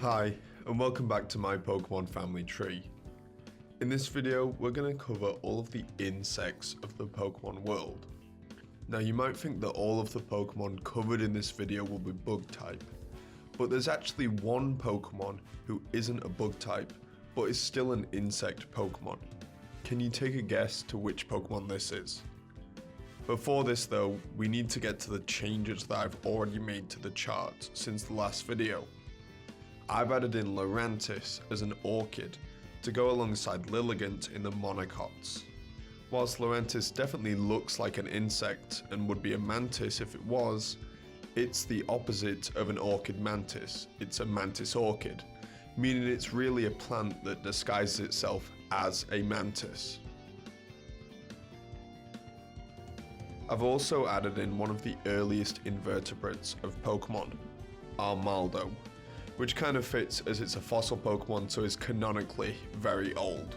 Hi, and welcome back to my Pokemon family tree. In this video, we're going to cover all of the insects of the Pokemon world. Now you might think that all of the Pokemon covered in this video will be bug type, but there's actually one Pokemon who isn't a bug type, but is still an insect Pokemon. Can you take a guess to which Pokemon this is? Before this though, we need to get to the changes that I've already made to the charts since the last video. I've added in Lurantis as an orchid to go alongside Lilligant in the monocots. Whilst Lurantis definitely looks like an insect and would be a mantis if it was, it's the opposite of an orchid mantis. It's a mantis orchid, meaning it's really a plant that disguises itself as a mantis. I've also added in one of the earliest invertebrates of Pokemon, Armaldo, which kind of fits as it's a fossil Pokemon, so is canonically very old.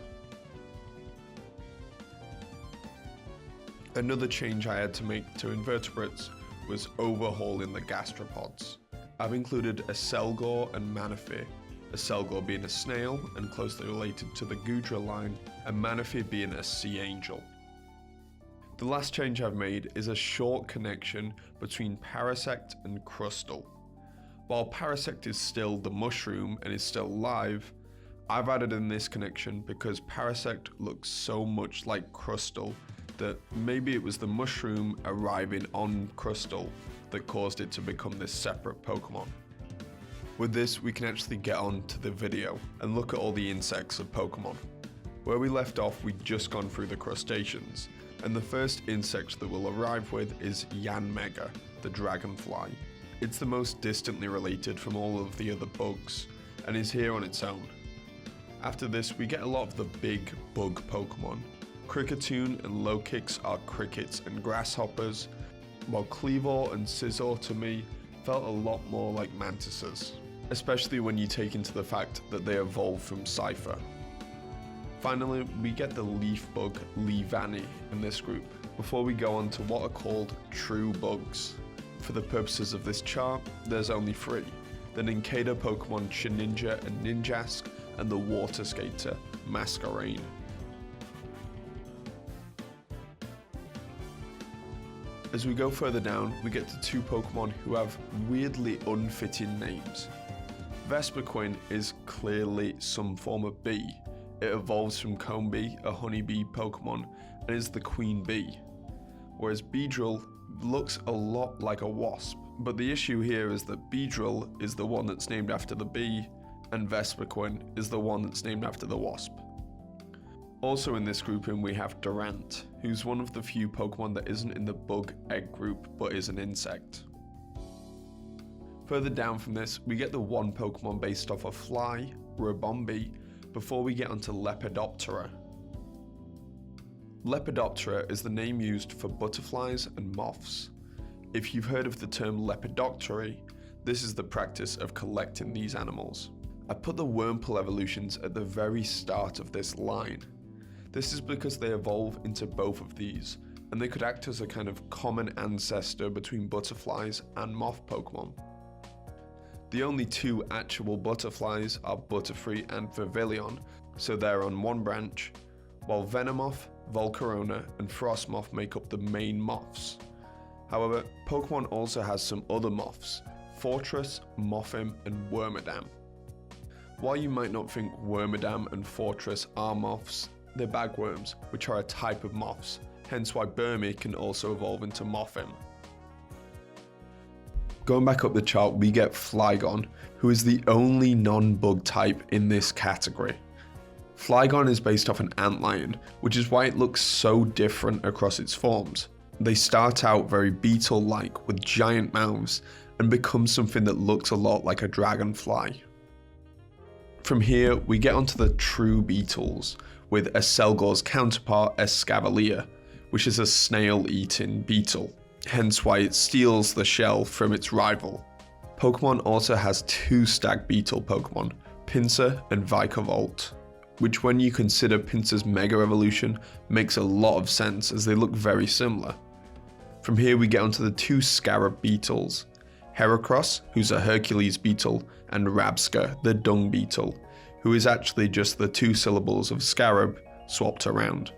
Another change I had to make to invertebrates was overhauling the gastropods. I've included a Selgor and Manaphy, a Selgor being a snail and closely related to the Gudra line, and Manaphy being a sea angel. The last change I've made is a short connection between Parasect and Crustle. While Parasect is still the mushroom and is still alive, I've added in this connection because Parasect looks so much like Crustle that maybe it was the mushroom arriving on Crustle that caused it to become this separate Pokemon. With this, we can actually get on to the video and look at all the insects of Pokemon. Where we left off, we'd just gone through the crustaceans, and the first insect that we'll arrive with is Yanmega, the dragonfly. It's the most distantly related from all of the other bugs, and is here on its own. After this, we get a lot of the big bug Pokemon. Kricketune and Lokix are crickets and grasshoppers, while Kleavor and Scizor to me felt a lot more like mantises, especially when you take into the fact that they evolved from Cypher. Finally, we get the leaf bug Leavanny in this group, before we go on to what are called true bugs. For the purposes of this chart, there's only three: the Nincada Pokemon Shedinja and Ninjask, and the Water Skater, Masquerain. As we go further down, we get to two Pokemon who have weirdly unfitting names. Vespiquen is clearly some form of bee. It evolves from Combee, a honeybee Pokemon, and is the queen bee. Whereas Beedrill looks a lot like a wasp, but the issue here is that Beedrill is the one that's named after the bee, and Vespiquen is the one that's named after the wasp. Also in this grouping we have Durant, who's one of the few Pokemon that isn't in the bug egg group but is an insect. Further down from this, we get the one Pokemon based off a fly, Ribombee, before we get onto Lepidoptera. Lepidoptera is the name used for butterflies and moths. If you've heard of the term lepidoptery, this is the practice of collecting these animals. I put the Wurmple evolutions at the very start of this line. This is because they evolve into both of these, and they could act as a kind of common ancestor between butterflies and moth Pokemon. The only two actual butterflies are Butterfree and Vivillon, so they're on one branch, while Venomoth, Volcarona, and Frostmoth make up the main moths. However, Pokemon also has some other moths: Fortress, Mothim, and Wormadam. While you might not think Wormadam and Fortress are moths, they're bagworms, which are a type of moths, hence why Burmy can also evolve into Mothim. Going back up the chart, we get Flygon, who is the only non-bug type in this category. Flygon is based off an antlion, which is why it looks so different across its forms. They start out very beetle-like with giant mouths and become something that looks a lot like a dragonfly. From here, we get onto the true beetles, with Selgor's counterpart Escavalier, which is a snail-eating beetle, hence why it steals the shell from its rival. Pokemon also has two stag beetle Pokemon, Pinsir and Vikavolt, which when you consider Pinsir's Mega Evolution makes a lot of sense as they look very similar. From here we get onto the two scarab beetles, Heracross, who's a Hercules beetle, and Rabska, the dung beetle, who is actually just the two syllables of scarab swapped around.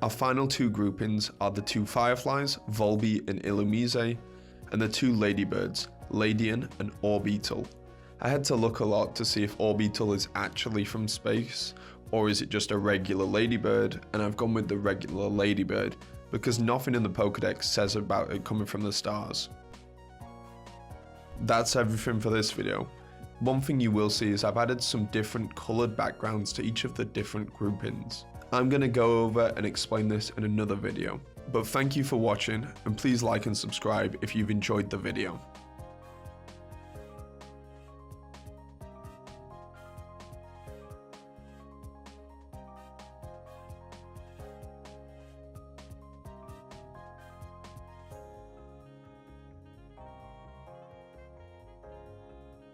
Our final two groupings are the two fireflies, Volby and Illumise, and the two ladybirds, Ladian and Orbeetle. I had to look a lot to see if Orbeetle is actually from space, or is it just a regular ladybird, and I've gone with the regular ladybird because nothing in the Pokédex says about it coming from the stars. That's everything for this video. One thing you will see is I've added some different coloured backgrounds to each of the different groupings. I'm going to go over and explain this in another video, but thank you for watching, and please like and subscribe if you've enjoyed the video.